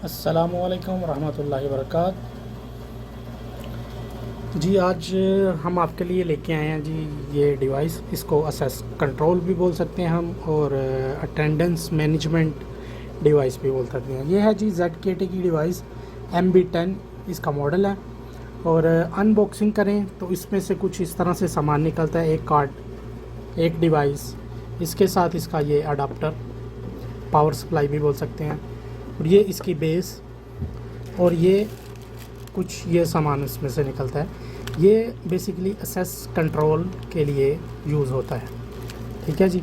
अस्सलामुअलैकुम रहमतुल्लाहि वबरकात। जी आज हम आपके लिए लेके आए हैं जी ये डिवाइस। इसको असेस कंट्रोल भी बोल सकते हैं हम, और अटेंडेंस मैनेजमेंट डिवाइस भी बोल सकते हैं। ये है जी ZKT की डिवाइस, MB10 इसका मॉडल है। और अनबॉक्सिंग करें तो इसमें से कुछ इस तरह से सामान निकलता है। एक कार्ड, एक डिवाइस, इसके साथ इसका ये अडाप्टर, पावर सप्लाई भी बोल सकते हैं, और ये इसकी बेस, और ये कुछ ये सामान इसमें से निकलता है। ये बेसिकली असेस कंट्रोल के लिए यूज़ होता है। ठीक है जी।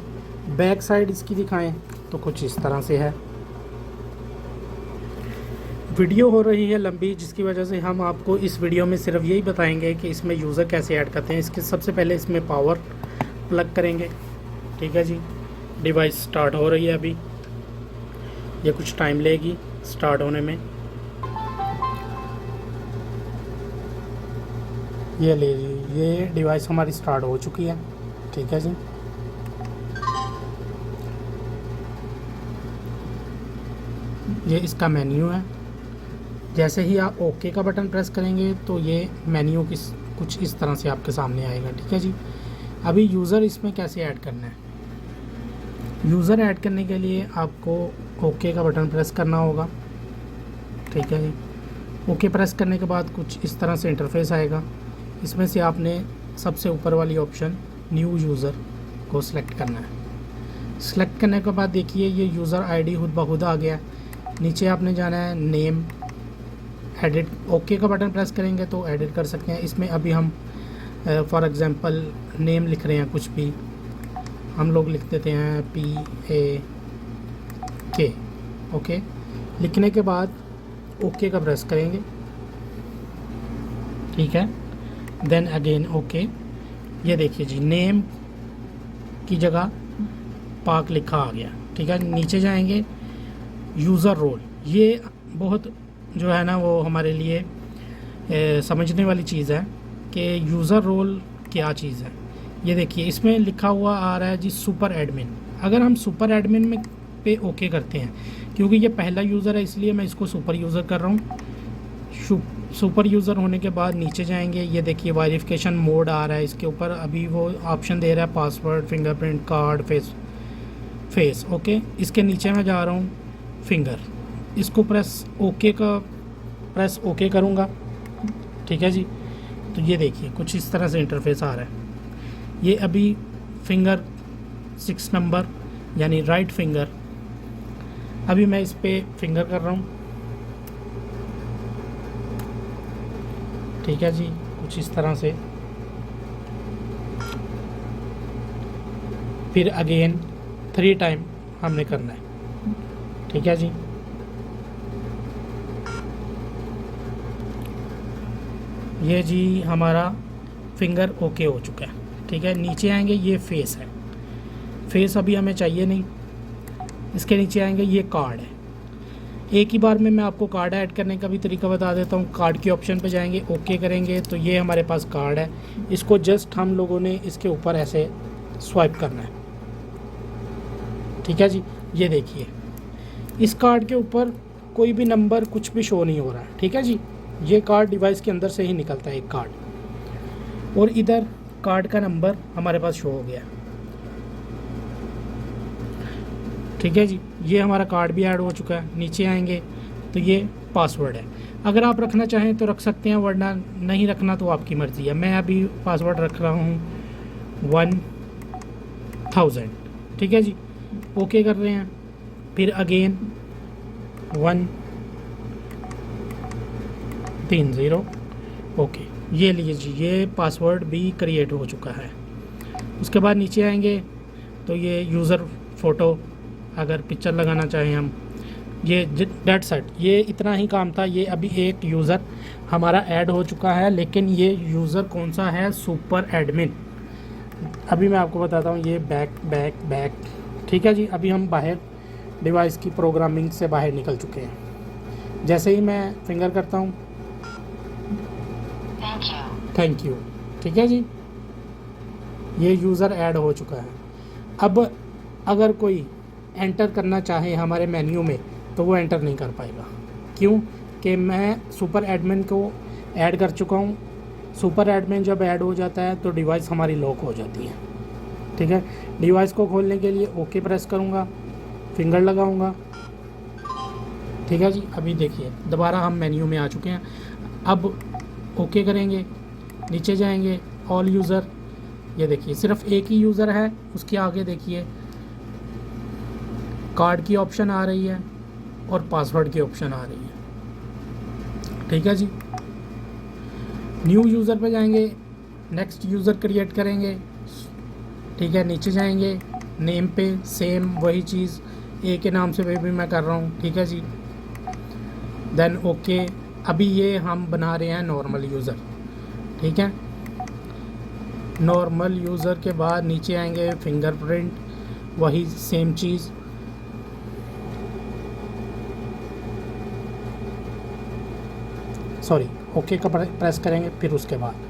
बैक साइड इसकी दिखाएं तो कुछ इस तरह से है। वीडियो हो रही है लंबी, जिसकी वजह से हम आपको इस वीडियो में सिर्फ यही बताएंगे कि इसमें यूज़र कैसे ऐड करते हैं। इसके सबसे पहले इसमें पावर प्लग करेंगे। ठीक है जी। डिवाइस स्टार्ट हो रही है अभी, ये कुछ टाइम लेगी स्टार्ट होने में। ये लीजिए, ये डिवाइस हमारी स्टार्ट हो चुकी है। ठीक है जी। ये इसका मेन्यू है। जैसे ही आप ओके का बटन प्रेस करेंगे तो ये मेन्यू कुछ इस तरह से आपके सामने आएगा। ठीक है जी। अभी यूज़र इसमें कैसे ऐड करना है। यूज़र ऐड करने के लिए आपको ओके का बटन प्रेस करना होगा। ठीक है जी। ओके प्रेस करने के बाद कुछ इस तरह से इंटरफेस आएगा। इसमें से आपने सबसे ऊपर वाली ऑप्शन न्यू यूज़र को सिलेक्ट करना है। सिलेक्ट करने के बाद देखिए ये यूज़र आईडी खुद ब खुद आ गया। नीचे आपने जाना है नेम, एडिट। ओके का बटन प्रेस करेंगे तो एडिट कर सकते हैं। इसमें अभी हम फॉर एग्ज़ाम्पल नेम लिख रहे हैं, कुछ भी हम लोग लिख देते हैं PAK। ओके लिखने के बाद ओके का प्रेस करेंगे। ठीक है। Then again okay. ये देखिए जी, नेम की जगह पाक लिखा आ गया। ठीक है। नीचे जाएंगे, यूज़र रोल। ये बहुत जो है ना वो हमारे लिए समझने वाली चीज़ है कि यूज़र रोल क्या चीज़ है। ये देखिए इसमें लिखा हुआ आ रहा है जी सुपर एडमिन। अगर हम सुपर एडमिन में पे ओके करते हैं, क्योंकि ये पहला यूज़र है इसलिए मैं इसको सुपर यूज़र कर रहा हूँ। सुपर यूज़र होने के बाद नीचे जाएंगे, ये देखिए वेरिफिकेशन मोड आ रहा है इसके ऊपर। अभी वो ऑप्शन दे रहा है password, fingerprint, card, face. Okay इसके नीचे मैं जा रहा हूँ फिंगर। इसको प्रेस ओके करूँगा। ठीक है जी। तो ये देखिए कुछ इस तरह से इंटरफेस आ रहा है। ये अभी फिंगर 6 नंबर यानी राइट फिंगर, अभी मैं इस पर फिंगर कर रहा हूँ। ठीक है जी। कुछ इस तरह से फिर अगेन 3 टाइम हमने करना है। ठीक है जी। ये जी हमारा फिंगर ओके हो चुका है। ठीक है। नीचे आएंगे, ये फेस है। फेस अभी हमें चाहिए नहीं। इसके नीचे आएंगे, ये कार्ड है। एक ही बार में मैं आपको कार्ड ऐड करने का भी तरीका बता देता हूँ। कार्ड के ऑप्शन पे जाएंगे, ओके करेंगे तो ये हमारे पास कार्ड है। इसको जस्ट हम लोगों ने इसके ऊपर ऐसे स्वाइप करना है। ठीक है जी। ये देखिए इस कार्ड के ऊपर कोई भी नंबर कुछ भी शो नहीं हो रहा है। ठीक है जी। ये कार्ड डिवाइस के अंदर से ही निकलता है एक कार्ड, और इधर कार्ड का नंबर हमारे पास शो हो गया। ठीक है जी। ये हमारा कार्ड भी ऐड हो चुका है। नीचे आएंगे तो ये पासवर्ड है। अगर आप रखना चाहें तो रख सकते हैं, वरना नहीं रखना तो आपकी मर्ज़ी है। मैं अभी पासवर्ड रख रहा हूँ 1000। ठीक है जी। ओके कर रहे हैं। फिर अगेन 130। ओके ये लीजिए, ये पासवर्ड भी क्रिएट हो चुका है। उसके बाद नीचे आएंगे तो ये यूज़र फ़ोटो, अगर पिक्चर लगाना चाहें हम, ये डेट सेट, ये इतना ही काम था। ये अभी एक यूज़र हमारा ऐड हो चुका है, लेकिन ये यूज़र कौन सा है, सुपर एडमिन। अभी मैं आपको बताता हूँ। ये बैक। ठीक है जी। अभी हम बाहर डिवाइस की प्रोग्रामिंग से बाहर निकल चुके हैं। जैसे ही मैं फिंगर करता हूँ, थैंक यू। ठीक है जी। ये यूज़र ऐड हो चुका है। अब अगर कोई एंटर करना चाहे हमारे मेन्यू में तो वो एंटर नहीं कर पाएगा। क्यों कि मैं सुपर एडमिन को ऐड कर चुका हूँ। सुपर एडमिन जब ऐड हो जाता है तो डिवाइस हमारी लॉक हो जाती है, ठीक है। डिवाइस को खोलने के लिए ओके प्रेस करूँगा, फिंगर लगाऊँगा, ठीक है जी। अभी देखिए दोबारा हम मेन्यू में आ चुके हैं। अब ओके करेंगे, नीचे जाएंगे, ऑल यूज़र, ये देखिए सिर्फ एक ही यूज़र है। उसके आगे देखिए कार्ड की ऑप्शन आ रही है और पासवर्ड की ऑप्शन आ रही है, ठीक है जी। न्यू यूज़र पे जाएंगे, नेक्स्ट यूज़र क्रिएट करेंगे, ठीक है। नीचे जाएंगे, नेम पे सेम वही चीज़ ए के नाम से भी मैं कर रहा हूँ, ठीक है जी। Then okay. अभी ये हम बना रहे हैं नॉर्मल यूज़र, ठीक है। नॉर्मल यूज़र के बाद नीचे आएंगे, फिंगरप्रिंट, वही सेम चीज़, सॉरी ओके का प्रेस करेंगे। फिर उसके बाद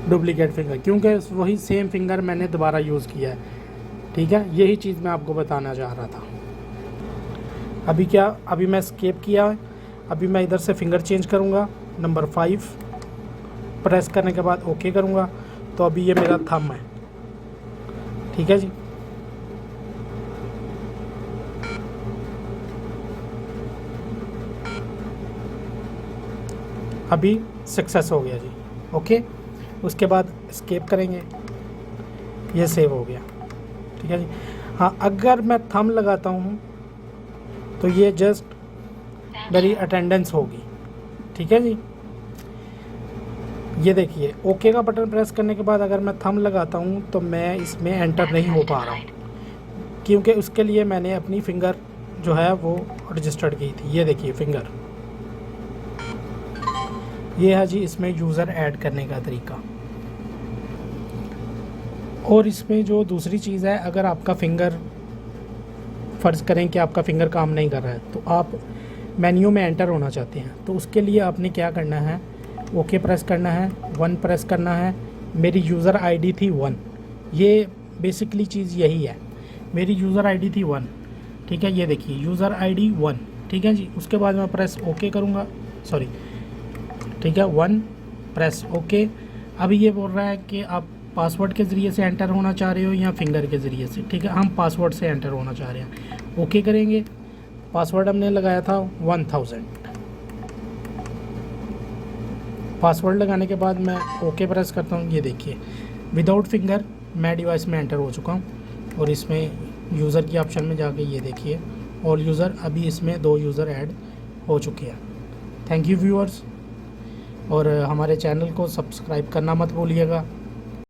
डुप्लीकेट फिंगर, क्योंकि वही सेम फिंगर मैंने दोबारा यूज़ किया है, ठीक है। यही चीज़ मैं आपको बताना चाह रहा था। अभी मैं एस्केप किया है। अभी मैं इधर से फिंगर चेंज करूँगा, नंबर 5 प्रेस करने के बाद ओके करूँगा। तो अभी ये मेरा थंब है, ठीक है जी। अभी सक्सेस हो गया जी, ओके। उसके बाद एस्केप करेंगे, ये सेव हो गया, ठीक है जी। हाँ, अगर मैं थंब लगाता हूँ तो ये जस्ट मेरी अटेंडेंस होगी, ठीक है जी। ये देखिए ओके का बटन प्रेस करने के बाद अगर मैं थंब लगाता हूँ तो मैं इसमें एंटर नहीं हो पा रहा हूँ, क्योंकि उसके लिए मैंने अपनी फिंगर जो है वो रजिस्टर्ड की थी। ये देखिए फिंगर, ये है जी इसमें यूज़र ऐड करने का तरीका। और इसमें जो दूसरी चीज़ है, अगर आपका फिंगर, फ़र्ज़ करें कि आपका फिंगर काम नहीं कर रहा है तो आप मेन्यू में एंटर होना चाहते हैं, तो उसके लिए आपने क्या करना है, ओके प्रेस करना है, 1 प्रेस करना है। मेरी यूज़र आईडी थी 1, ये बेसिकली चीज़ यही है। मेरी यूज़र आईडी थी 1, ठीक है। ये देखिए यूज़र आईडी 1, ठीक है जी। उसके बाद मैं प्रेस ओके करूँगा, सॉरी, ठीक है, 1 प्रेस ओके। अभी ये बोल रहा है कि आप पासवर्ड के ज़रिए से एंटर होना चाह रहे हो या फिंगर के ज़रिए से, ठीक है। हम पासवर्ड से एंटर होना चाह रहे हैं, ओके करेंगे। पासवर्ड हमने लगाया था 1000। पासवर्ड लगाने के बाद मैं ओके प्रेस करता हूँ। ये देखिए विदाउट फिंगर मैं डिवाइस में एंटर हो चुका हूँ। और इसमें यूज़र की ऑप्शन में जाके ये देखिए ऑल यूज़र, अभी इसमें 2 यूज़र ऐड हो चुके हैं। थैंक यू व्यूअर्स, और हमारे चैनल को सब्सक्राइब करना मत भूलिएगा।